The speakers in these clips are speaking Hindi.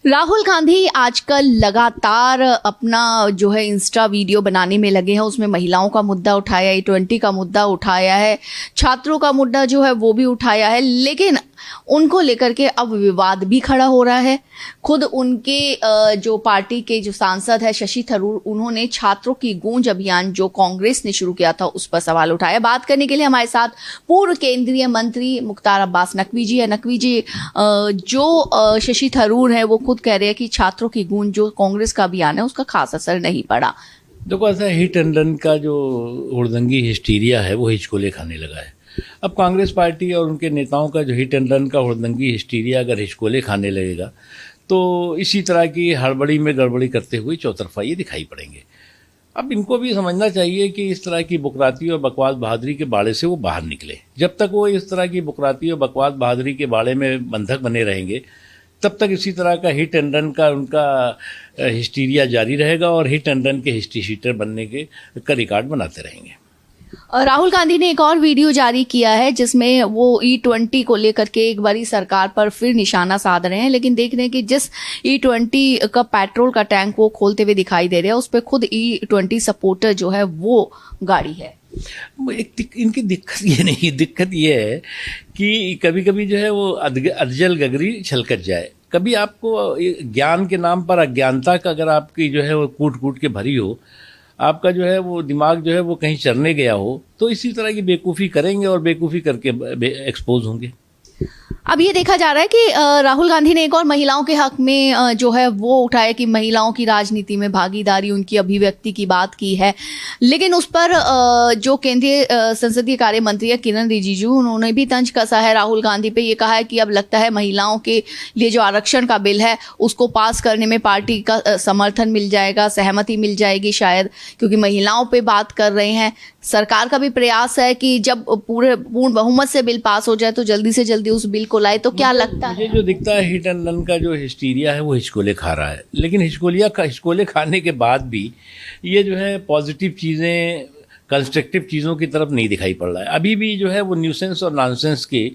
राहुल गांधी आजकल लगातार अपना जो है इंस्टा वीडियो बनाने में लगे हैं। उसमें महिलाओं का मुद्दा उठाया, E20 का मुद्दा उठाया है, छात्रों का मुद्दा जो है वो भी उठाया है, लेकिन उनको लेकर के अब विवाद भी खड़ा हो रहा है। खुद उनके जो पार्टी के जो सांसद है शशि थरूर, उन्होंने छात्रों की गूंज अभियान जो कांग्रेस ने शुरू किया था उस पर सवाल उठाया। बात करने के लिए हमारे साथ पूर्व केंद्रीय मंत्री मुख्तार अब्बास नकवी जी है। नकवी जी, जो शशि थरूर है वो खुद कह रहे हैं कि छात्रों की गूंज जो कांग्रेस का अभियान है उसका खास असर नहीं पड़ा। देखो, ऐसा हिट एंड रन का जो हुड़दंगी हिस्टीरिया है वो हिचकोले खाने लगा है। अब कांग्रेस पार्टी और उनके नेताओं का जो हिट एंड रन का हुड़दंगी हिस्टीरिया अगर हिचकोले खाने लगेगा तो इसी तरह की हड़बड़ी में गड़बड़ी करते हुए चौतरफा ये दिखाई पड़ेंगे। अब इनको भी समझना चाहिए कि इस तरह की बुकराती और बकवास बहादुरी के बाड़े से वो बाहर निकले। जब तक वो इस तरह की बुकराती और बकवास बहादुरी के बाड़े में बंधक बने रहेंगे तब तक इसी तरह का हिट एंड रन का उनका हिस्टीरिया जारी रहेगा और हिट एंड रन के हिस्ट्री शीटर बनने का रिकॉर्ड बनाते रहेंगे। राहुल गांधी ने एक और वीडियो जारी किया है जिसमें वो E20 को लेकर के एक बारी सरकार पर फिर निशाना साध रहे हैं, लेकिन देख रहे हैं कि जिस E20 का पेट्रोल का टैंक वो खोलते हुए दिखाई दे रहे हैं उस पर खुद E20 सपोर्टर जो है वो गाड़ी है। इनकी दिक्कत ये नहीं, दिक्कत ये है कि कभी कभी जो है वो अधजल गगरी छलकत जाए। कभी आपको ज्ञान के नाम पर अज्ञानता का अगर आपकी जो है वो कूट कूट के भरी हो, आपका जो है वो दिमाग जो है वो कहीं चरने गया हो, तो इसी तरह की बेवकूफ़ी करेंगे और बेवकूफ़ी करके एक्सपोज होंगे। अब ये देखा जा रहा है कि राहुल गांधी ने एक और महिलाओं के हक में जो है वो उठाया कि महिलाओं की राजनीति में भागीदारी, उनकी अभिव्यक्ति की बात की है, लेकिन उस पर जो केंद्रीय संसदीय कार्य मंत्री है किरण रिजिजू, उन्होंने भी तंज कसा है राहुल गांधी पे। ये कहा है कि अब लगता है महिलाओं के लिए जो आरक्षण का बिल है उसको पास करने में पार्टी का समर्थन मिल जाएगा, सहमति मिल जाएगी शायद, क्योंकि महिलाओं पे बात कर रहे हैं। सरकार का भी प्रयास है कि जब पूर्ण बहुमत से बिल पास हो जाए तो जल्दी से जल्दी उस बिल को लाए। तो क्या लगता है? मुझे जो दिखता है हिट एंड रन का जो हिस्टीरिया है वो हिचकोले खा रहा है, लेकिन हिचकोले खाने के बाद भी ये जो है पॉजिटिव चीज़ें, कंस्ट्रक्टिव चीज़ों की तरफ नहीं दिखाई पड़ रहा है। अभी भी जो है वो न्यूसेंस और नॉनसेंस के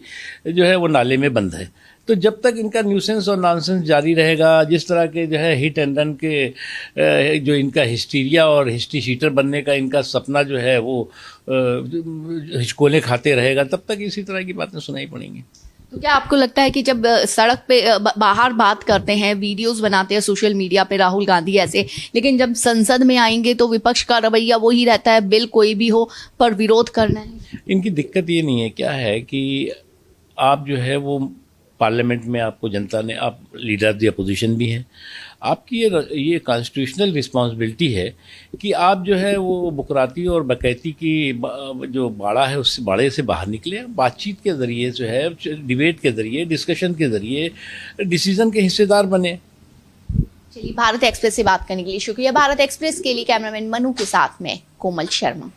जो है वो नाले में बंद है। तो जब तक इनका न्यूसेंस और नॉनसेंस जारी रहेगा, जिस तरह के जो है हिट एंड रन के जो इनका हिस्टीरिया और हिस्ट्री शीटर बनने का इनका सपना जो है वो हिचकोले खाते रहेगा, तब तक इसी तरह की बातें सुनाई पड़ेंगी। तो क्या आपको लगता है कि जब सड़क पे बाहर बात करते हैं, वीडियोस बनाते हैं सोशल मीडिया पे राहुल गांधी ऐसे, लेकिन जब संसद में आएंगे तो विपक्ष का रवैया वही रहता है, बिल कोई भी हो पर विरोध करना है? इनकी दिक्कत ये नहीं है, क्या है कि आप जो है वो पार्लियामेंट में आपको जनता ने, आप लीडर ऑफ द अपोजिशन भी हैं, आपकी ये कॉन्स्टिट्यूशनल रिस्पॉन्सिबिलिटी है कि आप जो है वो बुकराती और बकैती की जो बाड़ा है उस बाड़े से बाहर निकले, बातचीत के ज़रिए जो है, डिबेट के ज़रिए, डिस्कशन के ज़रिए डिसीजन के हिस्सेदार बने। चलिए, भारत एक्सप्रेस से बात करने के लिए शुक्रिया। भारत एक्सप्रेस के लिए कैमरामैन मनु के साथ में कोमल शर्मा।